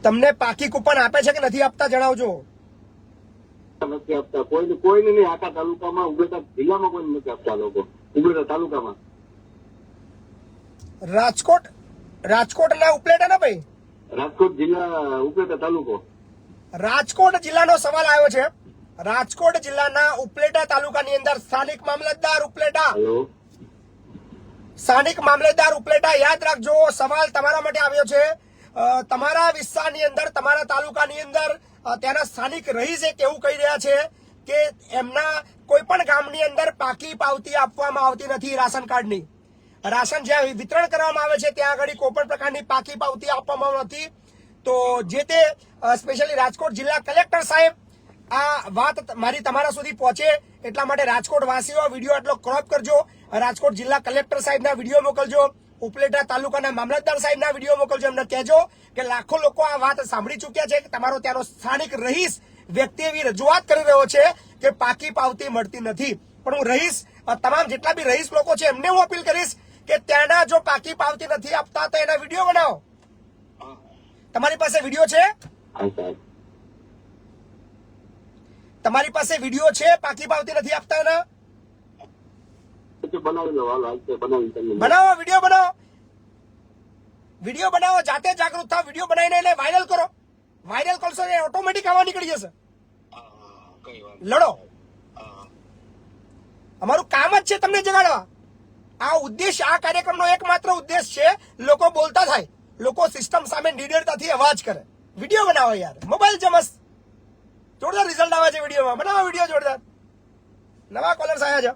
તમને પાકી કૂપન આપે છે કે નથી આપતા જણાવજો. નથી આપતા કોઈને નહીં. આખા તાલુકામાં ઉબેટા જિલ્લામાં કોઈ નથી આપતા લોકો. ઉબેટા તાલુકામાં રાજકોટના ઉપલેટા ના ભાઈ, રાજકોટ જિલ્લા ઉપલેટા તાલુકો. રાજકોટ જિલ્લાનો સવાલ આવ્યો છે. રાજકોટ જિલ્લાના ઉપલેટા તાલુકાની અંદર સ્થાનિક મામલતદાર ઉપલેટા, સ્થાનિક મામલતદાર ઉપલેટા, યાદ રાખજો સવાલ તમારા માટે આવ્યો છે. તમારા વિસ્તારની અંદર, તમારા તાલુકાની અંદર ત્યાંના સ્થાનિક રહીશ એક એવું કહી રહ્યા છે કે એમના કોઈ પણ ગામની અંદર પાકી પાવતી આપવામાં આવતી નથી રાશન કાર્ડની. રાશન જ્યાં વિતરણ કરવામાં આવે છે ત્યાં આગળ કોઈ પણ પ્રકારની પાકી પાવતી આપવામાં નથી. તો જે તે સ્પેશિયલી રાજકોટ જિલ્લા કલેક્ટર સાહેબ આ વાત મારી તમારા સુધી પહોંચે એટલા માટે રાજકોટ વાસીઓ વિડીયો આટલો ક્રોપ કરજો. રાજકોટ જિલ્લા કલેક્ટર સાહેબના વિડીયો મોકલજો, ઉપલેટા તાલુકાના મામલતદાર સાહેબના વિડીયો મોકલજો. એમને કહેજો કે લાખો લોકો આ વાત સાંભળી ચૂક્યા છે કે તમારો ત્યાંનો સ્થાનિક રહીશ વ્યક્તિ એવી રજૂઆત કરી રહ્યો છે કે પાકી પાવતી મળતી નથી. પણ હું રહીશ, તમામ જેટલા બી રહીશ લોકો છે એમને હું અપીલ કરીશ કે ત્યાંના જો પાકી પાવતી નથી આપતા તો એના વિડીયો બનાવો. તમારી પાસે વિડીયો છે? તમારી પાસે વિડીયો છે પાકી પાવતી નથી આપતા એના? બનાવો, વિડીયો બનાવો, વિડીયો બનાવો, જાતે જાગૃત થાવ, વિડીયો બનાવીને એને વાયરલ કરો. વાયરલ કરશો એ ઓટોમેટિક આવા નીકળી જશે. લડો, અમારું કામ જ છે તમને જગાડવા. આ ઉદ્દેશ, આ કાર્યક્રમનો એકમાત્ર ઉદ્દેશ છે લોકો બોલતા થાય, લોકો સિસ્ટમ સામે નિડરતાથી અવાજ કરે. વિડીયો બનાવો યાર, મોબાઈલ છે મસ્ત, જોરદાર રિઝલ્ટ આવે છે વિડીયોમાં. બનાવો વિડીયો જોરદાર. નવા કોલર્સ આવ્યા છે.